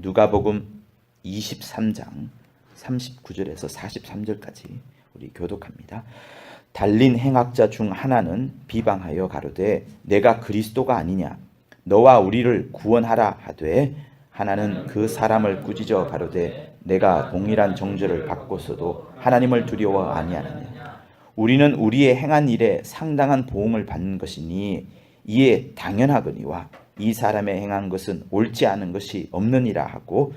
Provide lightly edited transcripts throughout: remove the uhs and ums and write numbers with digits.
누가복음 23장 39절에서 43절까지 우리 교독합니다. 달린 행악자 중 하나는 비방하여 가로되 내가 그리스도가 아니냐 너와 우리를 구원하라 하되 하나는 그 사람을 꾸짖어 가로되 내가 동일한 정죄를 받고서도 하나님을 두려워 아니하느냐. 우리는 우리의 행한 일에 상당한 보응을 받는 것이니 이에 당연하거니와 이 사람의 행한 것은 옳지 않은 것이 없느니라 하고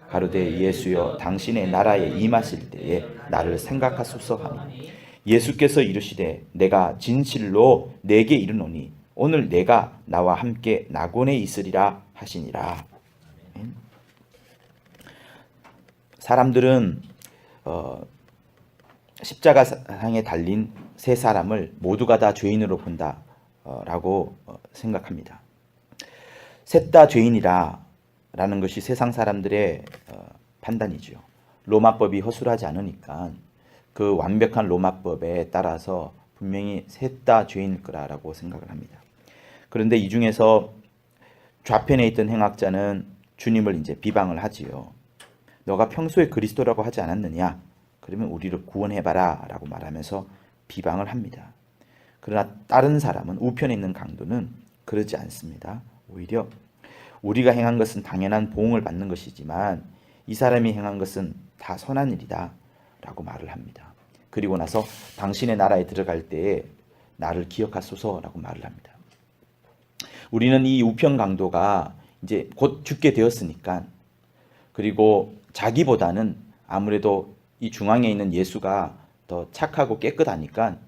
가로되 예수여 당신의 나라에 임하실 때에 나를 생각하소서 하니 예수께서 이르시되 내가 진실로 내게 이르노니 오늘 내가 나와 함께 낙원에 있으리라 하시니라. 사람들은 십자가상에 달린 세 사람을 모두가 다 죄인으로 본다라고 생각합니다. 셋 다 죄인이라 라는 것이 세상 사람들의 판단이죠. 로마법이 허술하지 않으니까 그 완벽한 로마법에 따라서 분명히 셋 다 죄인일 거라고 생각을 합니다. 그런데 이 중에서 좌편에 있던 행악자는 주님을 이제 비방을 하지요. 너가 평소에 그리스도라고 하지 않았느냐? 그러면 우리를 구원해봐라 라고 말하면서 비방을 합니다. 그러나 다른 사람은 우편에 있는 강도는 그러지 않습니다. 오히려 우리가 행한 것은 당연한 보응을 받는 것이지만 이 사람이 행한 것은 다 선한 일이다 라고 말을 합니다. 그리고 나서 당신의 나라에 들어갈 때에 나를 기억하소서 라고 말을 합니다. 우리는 이 우편 강도가 이제 곧 죽게 되었으니까, 그리고 자기보다는 아무래도 이 중앙에 있는 예수가 더 착하고 깨끗하니까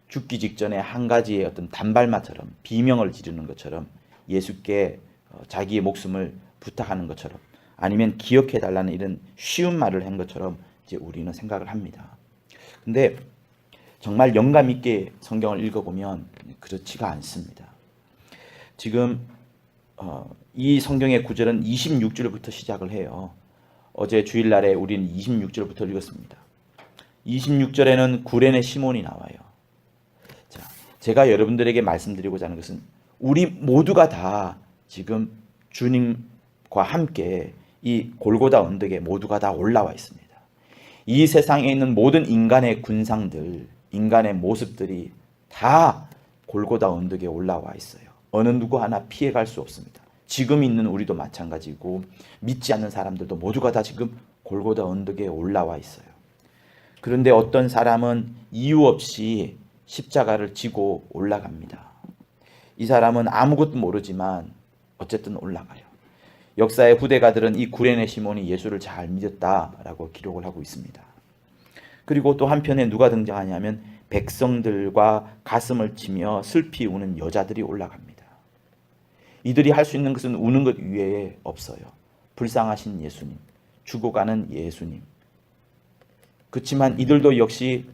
죽기 직전에 한 가지의 어떤 단발마처럼 비명을 지르는 것처럼 예수께 자기의 목숨을 부탁하는 것처럼 아니면 기억해달라는 이런 쉬운 말을 한 것처럼 이제 우리는 생각을 합니다. 근데 정말 영감 있게 성경을 읽어보면 그렇지가 않습니다. 지금 이 성경의 구절은 26절부터 시작을 해요. 어제 주일날에 우리는 26절부터 읽었습니다. 26절에는 구레네 시몬이 나와요. 자, 제가 여러분들에게 말씀드리고자 하는 것은 우리 모두가 다 지금 주님과 함께 이 골고다 언덕에 모두가 다 올라와 있습니다. 이 세상에 있는 모든 인간의 군상들, 인간의 모습들이 다 골고다 언덕에 올라와 있어요. 어느 누구 하나 피해갈 수 없습니다. 지금 있는 우리도 마찬가지고 믿지 않는 사람들도 모두가 다 지금 골고다 언덕에 올라와 있어요. 그런데 어떤 사람은 이유 없이 십자가를 지고 올라갑니다. 이 사람은 아무것도 모르지만 어쨌든 올라가요. 역사의 후대가들은 이 구레네 시몬이 예수를 잘 믿었다라고 기록을 하고 있습니다. 그리고 또 한편에 누가 등장하냐면 백성들과 가슴을 치며 슬피 우는 여자들이 올라갑니다. 이들이 할 수 있는 것은 우는 것 외에 없어요. 불쌍하신 예수님, 죽어가는 예수님. 그렇지만 이들도 역시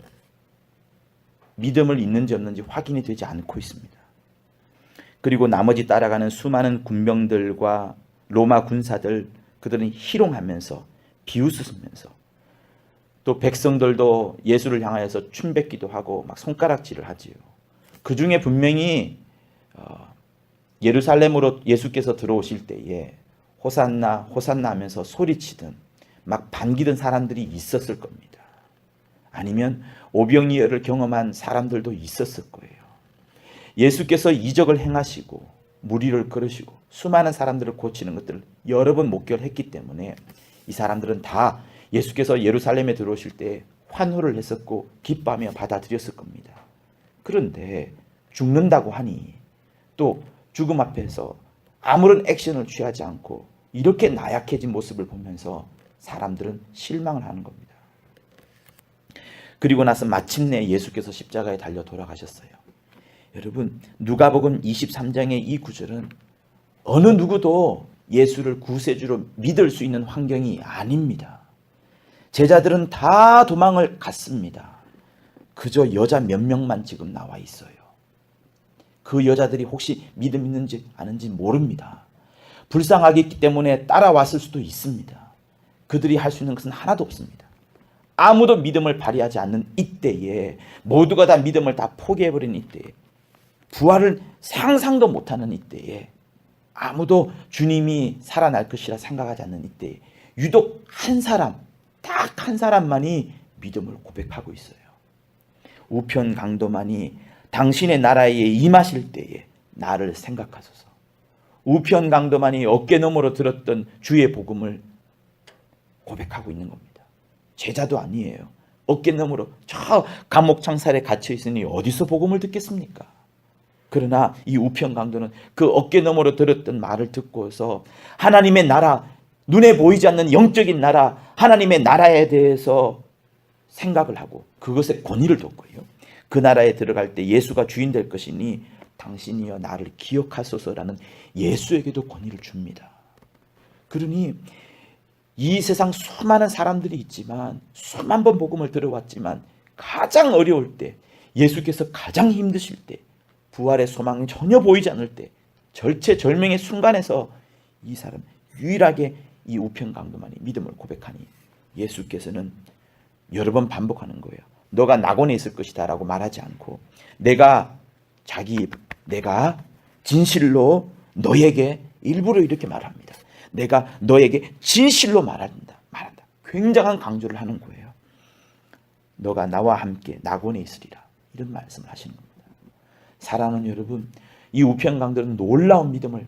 믿음을 있는지 없는지 확인이 되지 않고 있습니다. 그리고 나머지 따라가는 수많은 군병들과 로마 군사들, 그들은 희롱하면서 비웃으면서 또 백성들도 예수를 향하여서 춤뱉기도 하고 막 손가락질을 하지요. 그 중에 분명히 예루살렘으로 예수께서 들어오실 때에 호산나 호산나 하면서 소리치던 막 반기던 사람들이 있었을 겁니다. 아니면 오병이어를 경험한 사람들도 있었을 거예요. 예수께서 이적을 행하시고 무리를 걸으시고 수많은 사람들을 고치는 것들을 여러 번 목격을 했기 때문에 이 사람들은 다 예수께서 예루살렘에 들어오실 때 환호를 했었고 기뻐하며 받아들였을 겁니다. 그런데 죽는다고 하니 또 죽음 앞에서 아무런 액션을 취하지 않고 이렇게 나약해진 모습을 보면서 사람들은 실망을 하는 겁니다. 그리고 나서 마침내 예수께서 십자가에 달려 돌아가셨어요. 여러분, 누가복음 23장의 이 구절은 어느 누구도 예수를 구세주로 믿을 수 있는 환경이 아닙니다. 제자들은 다 도망을 갔습니다. 그저 여자 몇 명만 지금 나와 있어요. 그 여자들이 혹시 믿음 있는지 아는지 모릅니다. 불쌍하기 때문에 따라왔을 수도 있습니다. 그들이 할 수 있는 것은 하나도 없습니다. 아무도 믿음을 발휘하지 않는 이때에, 모두가 다 믿음을 다 포기해버린 이때에, 부활을 상상도 못하는 이때에 아무도 주님이 살아날 것이라 생각하지 않는 이때 유독 한 사람, 딱 한 사람만이 믿음을 고백하고 있어요. 우편 강도만이 당신의 나라에 임하실 때에 나를 생각하소서. 우편 강도만이 어깨너머로 들었던 주의 복음을 고백하고 있는 겁니다. 제자도 아니에요. 어깨너머로 저 감옥 창살에 갇혀 있으니 어디서 복음을 듣겠습니까? 그러나 이 우편 강도는 그 어깨너머로 들었던 말을 듣고서 하나님의 나라, 눈에 보이지 않는 영적인 나라, 하나님의 나라에 대해서 생각을 하고 그것에 권위를 뒀고요. 그 나라에 들어갈 때 예수가 주인 될 것이니 당신이여 나를 기억하소서라는 예수에게도 권위를 줍니다. 그러니 이 세상 수많은 사람들이 있지만 수만 번 복음을 들어왔지만 가장 어려울 때, 예수께서 가장 힘드실 때, 부활의 소망이 전혀 보이지 않을 때, 절체절명의 순간에서 이 사람 유일하게 이 우편 강도만이 믿음을 고백하니 예수께서는 여러 번 반복하는 거예요. 너가 낙원에 있을 것이다 라고 말하지 않고 내가 진실로 너에게 일부러 이렇게 말합니다. 내가 너에게 진실로 말한다. 굉장한 강조를 하는 거예요. 너가 나와 함께 낙원에 있으리라. 이런 말씀을 하시는 겁니다. 사랑하는 여러분, 이 우편 강도는 놀라운 믿음을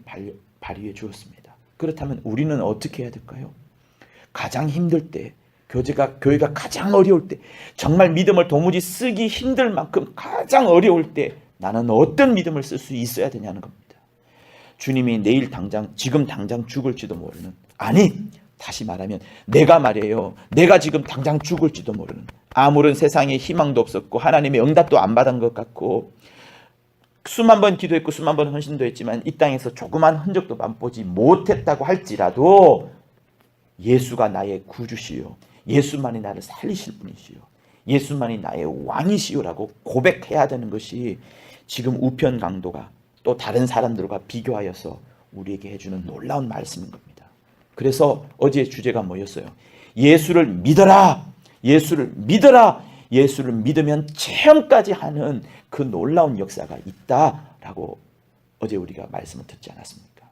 발휘해 주었습니다. 그렇다면 우리는 어떻게 해야 될까요? 가장 힘들 때, 교회가 가장 어려울 때, 정말 믿음을 도무지 쓰기 힘들 만큼 가장 어려울 때 나는 어떤 믿음을 쓸 수 있어야 되냐는 겁니다. 주님이 내일 당장, 지금 당장 죽을지도 모르는, 아니 다시 말하면 내가 지금 당장 죽을지도 모르는, 아무런 세상에 희망도 없었고 하나님의 응답도 안 받은 것 같고 수만 번 기도했고 수만 번 헌신도 했지만 이 땅에서 조그만 흔적도 맛보지 못했다고 할지라도 예수가 나의 구주시요, 예수만이 나를 살리실 분이시요, 예수만이 나의 왕이시요라고 고백해야 되는 것이 지금 우편 강도가 또 다른 사람들과 비교하여서 우리에게 해주는 놀라운 말씀인 겁니다. 그래서 어제의 주제가 뭐였어요? 예수를 믿어라, 예수를 믿어라, 예수를 믿으면 체험까지 하는 그 놀라운 역사가 있다라고 어제 우리가 말씀을 듣지 않았습니까?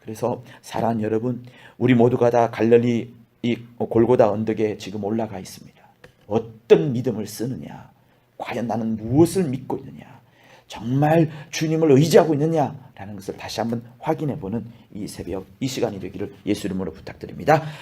그래서 사랑하는 여러분, 우리 모두가 다 갈릴리 이 골고다 언덕에 지금 올라가 있습니다. 어떤 믿음을 쓰느냐, 과연 나는 무엇을 믿고 있느냐, 정말 주님을 의지하고 있느냐라는 것을 다시 한번 확인해 보는 이 새벽, 이 시간이 되기를 예수 이름으로 부탁드립니다.